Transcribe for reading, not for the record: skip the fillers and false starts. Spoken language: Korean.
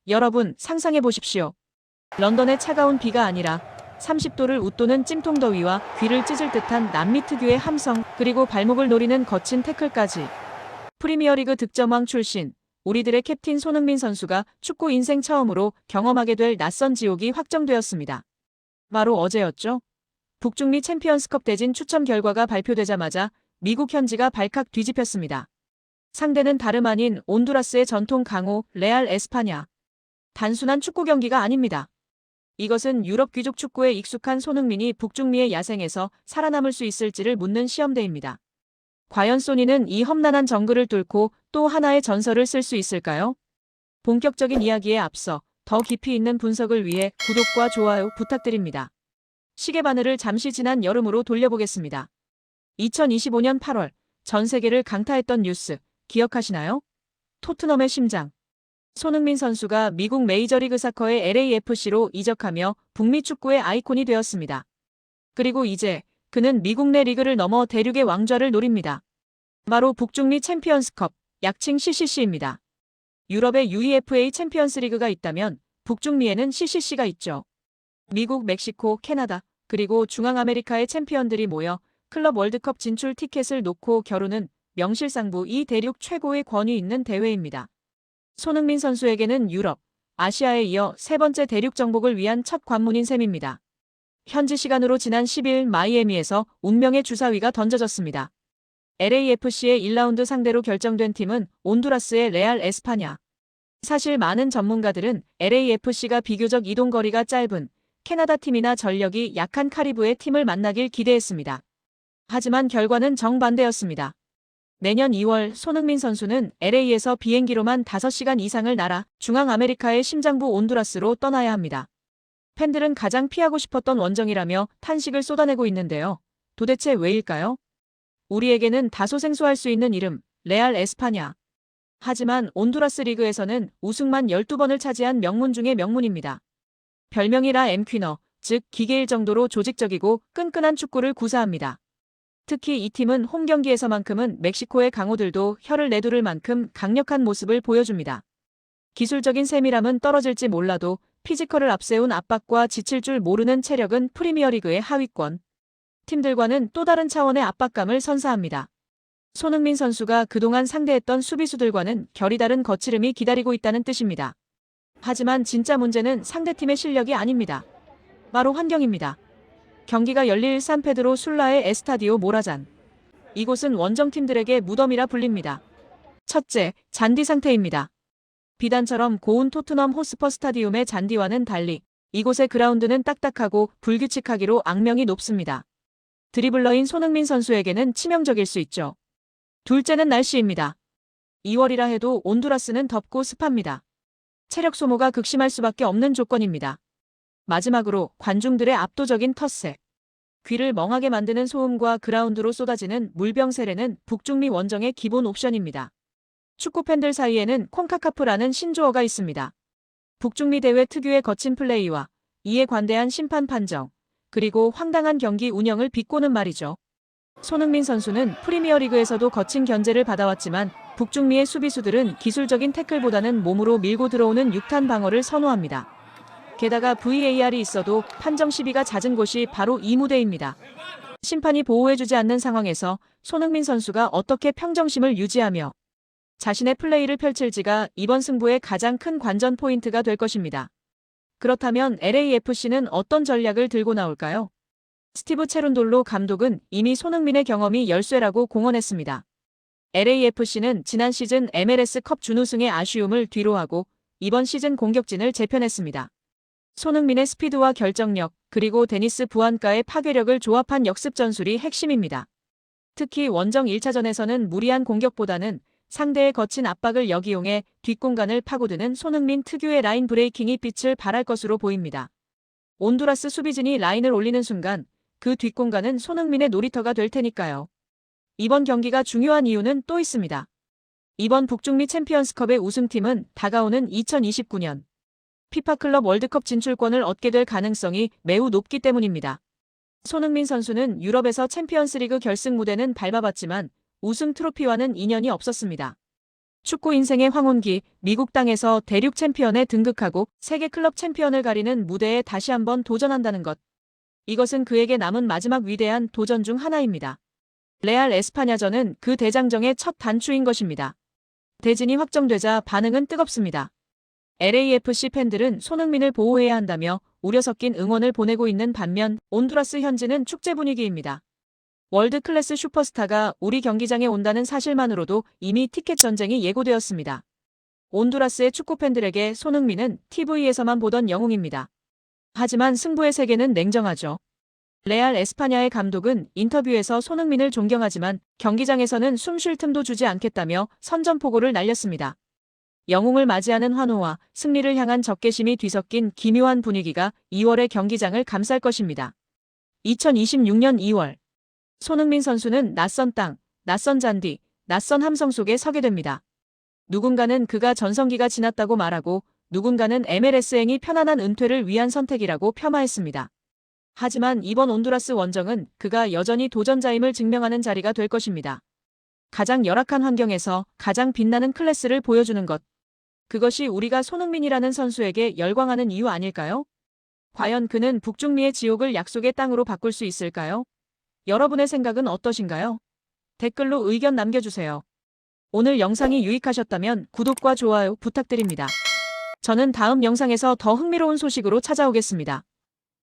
여러분, 상상해 보십시오. 런던의 차가운 비가 아니라 30도를 웃도는 찜통더위와 귀를 찢을 듯한 남미 특유의 함성, 그리고 발목을 노리는 거친 태클까지. 프리미어리그 득점왕 출신, 우리들의 캡틴 손흥민 선수가 축구 인생 처음으로 경험하게 될 낯선 지옥이 확정되었습니다. 바로 어제였죠. 북중미 챔피언스컵 대진 추첨 결과가 발표되자마자 미국 현지가 발칵 뒤집혔습니다. 상대는 다름 아닌 온두라스의 전통 강호 레알 에스파냐. 단순한 축구 경기가 아닙니다. 이것은 유럽 귀족 축구에 익숙한 손흥민이 북중미의 야생에서 살아남을 수 있을지를 묻는 시험대입니다. 과연 소니는 이 험난한 정글을 뚫고 또 하나의 전설을 쓸 수 있을까요? 본격적인 이야기에 앞서 더 깊이 있는 분석을 위해 구독과 좋아요 부탁드립니다. 시계바늘을 잠시 지난 여름으로 돌려보겠습니다. 2025년 8월, 전 세계를 강타했던 뉴스, 기억하시나요? 토트넘의 심장. 손흥민 선수가 미국 메이저리그 사커의 LAFC로 이적하며 북미 축구의 아이콘이 되었습니다. 그리고 이제 그는 미국 내 리그를 넘어 대륙의 왕좌를 노립니다. 바로 북중미 챔피언스컵, 약칭 CCC입니다. 유럽의 UEFA 챔피언스 리그가 있다면 북중미에는 CCC가 있죠. 미국, 멕시코, 캐나다, 그리고 중앙아메리카의 챔피언들이 모여 클럽 월드컵 진출 티켓을 놓고 겨루는 명실상부 이 대륙 최고의 권위 있는 대회입니다. 손흥민 선수에게는 유럽, 아시아에 이어 세 번째 대륙 정복을 위한 첫 관문인 셈입니다. 현지 시간으로 지난 10일 마이애미에서 운명의 주사위가 던져졌습니다. LAFC의 1라운드 상대로 결정된 팀은 온두라스의 레알 에스파냐. 사실 많은 전문가들은 LAFC가 비교적 이동거리가 짧은 캐나다 팀이나 전력이 약한 카리브의 팀을 만나길 기대했습니다. 하지만 결과는 정반대였습니다. 내년 2월 손흥민 선수는 LA에서 비행기로만 5시간 이상을 날아 중앙아메리카의 심장부 온두라스로 떠나야 합니다. 팬들은 가장 피하고 싶었던 원정이라며 탄식을 쏟아내고 있는데요. 도대체 왜일까요? 우리에게는 다소 생소할 수 있는 이름, 레알 에스파냐. 하지만 온두라스 리그에서는 우승만 12번을 차지한 명문 중의 명문입니다. 별명이 라 엠퀴너, 즉 기계일 정도로 조직적이고 끈끈한 축구를 구사합니다. 특히 이 팀은 홈 경기에서만큼은 멕시코의 강호들도 혀를 내두를 만큼 강력한 모습을 보여줍니다. 기술적인 세밀함은 떨어질지 몰라도 피지컬을 앞세운 압박과 지칠 줄 모르는 체력은 프리미어리그의 하위권 팀들과는 또 다른 차원의 압박감을 선사합니다. 손흥민 선수가 그동안 상대했던 수비수들과는 결이 다른 거칠음이 기다리고 있다는 뜻입니다. 하지만 진짜 문제는 상대팀의 실력이 아닙니다. 바로 환경입니다. 경기가 열릴 산페드로 술라의 에스타디오 모라잔. 이곳은 원정팀들에게 무덤이라 불립니다. 첫째, 잔디 상태입니다. 비단처럼 고운 토트넘 호스퍼 스타디움의 잔디와는 달리 이곳의 그라운드는 딱딱하고 불규칙하기로 악명이 높습니다. 드리블러인 손흥민 선수에게는 치명적일 수 있죠. 둘째는 날씨입니다. 2월이라 해도 온두라스는 덥고 습합니다. 체력 소모가 극심할 수밖에 없는 조건입니다. 마지막으로 관중들의 압도적인 텃세. 귀를 멍하게 만드는 소음과 그라운드로 쏟아지는 물병 세례는 북중미 원정의 기본 옵션입니다. 축구팬들 사이에는 콘카카프라는 신조어가 있습니다. 북중미 대회 특유의 거친 플레이와 이에 관대한 심판 판정, 그리고 황당한 경기 운영을 비꼬는 말이죠. 손흥민 선수는 프리미어리그에서도 거친 견제를 받아왔지만 북중미의 수비수들은 기술적인 태클보다는 몸으로 밀고 들어오는 육탄 방어를 선호합니다. 게다가 VAR이 있어도 판정 시비가 잦은 곳이 바로 이 무대입니다. 심판이 보호해주지 않는 상황에서 손흥민 선수가 어떻게 평정심을 유지하며 자신의 플레이를 펼칠지가 이번 승부의 가장 큰 관전 포인트가 될 것입니다. 그렇다면 LAFC는 어떤 전략을 들고 나올까요? 스티브 체룬돌로 감독은 이미 손흥민의 경험이 열쇠라고 공언했습니다. LAFC는 지난 시즌 MLS컵 준우승의 아쉬움을 뒤로하고 이번 시즌 공격진을 재편했습니다. 손흥민의 스피드와 결정력, 그리고 데니스 부안가의 파괴력을 조합한 역습 전술이 핵심입니다. 특히 원정 1차전에서는 무리한 공격보다는 상대의 거친 압박을 역이용해 뒷공간을 파고드는 손흥민 특유의 라인 브레이킹이 빛을 발할 것으로 보입니다. 온두라스 수비진이 라인을 올리는 순간 그 뒷공간은 손흥민의 놀이터가 될 테니까요. 이번 경기가 중요한 이유는 또 있습니다. 이번 북중미 챔피언스컵의 우승팀은 다가오는 2029년 피파 클럽 월드컵 진출권을 얻게 될 가능성이 매우 높기 때문입니다. 손흥민 선수는 유럽에서 챔피언스리그 결승 무대는 밟아봤지만 우승 트로피와는 인연이 없었습니다. 축구 인생의 황혼기, 미국 땅에서 대륙 챔피언에 등극하고 세계 클럽 챔피언을 가리는 무대에 다시 한번 도전한다는 것. 이것은 그에게 남은 마지막 위대한 도전 중 하나입니다. 레알 에스파냐전은 그 대장정의 첫 단추인 것입니다. 대진이 확정되자 반응은 뜨겁습니다. LAFC 팬들은 손흥민을 보호해야 한다며 우려 섞인 응원을 보내고 있는 반면 온두라스 현지는 축제 분위기입니다. 월드 클래스 슈퍼스타가 우리 경기장에 온다는 사실만으로도 이미 티켓 전쟁이 예고되었습니다. 온두라스의 축구 팬들에게 손흥민은 TV에서만 보던 영웅입니다. 하지만 승부의 세계는 냉정하죠. 레알 에스파냐의 감독은 인터뷰에서 손흥민을 존경하지만 경기장에서는 숨 쉴 틈도 주지 않겠다며 선전포고를 날렸습니다. 영웅을 맞이하는 환호와 승리를 향한 적개심이 뒤섞인 기묘한 분위기가 2월의 경기장을 감쌀 것입니다. 2026년 2월 손흥민 선수는 낯선 땅, 낯선 잔디, 낯선 함성 속에 서게 됩니다. 누군가는 그가 전성기가 지났다고 말하고 누군가는 MLS행이 편안한 은퇴를 위한 선택이라고 폄하했습니다. 하지만 이번 온두라스 원정은 그가 여전히 도전자임을 증명하는 자리가 될 것입니다. 가장 열악한 환경에서 가장 빛나는 클래스를 보여주는 것. 그것이 우리가 손흥민이라는 선수에게 열광하는 이유 아닐까요? 과연 그는 북중미의 지옥을 약속의 땅으로 바꿀 수 있을까요? 여러분의 생각은 어떠신가요? 댓글로 의견 남겨주세요. 오늘 영상이 유익하셨다면 구독과 좋아요 부탁드립니다. 저는 다음 영상에서 더 흥미로운 소식으로 찾아오겠습니다.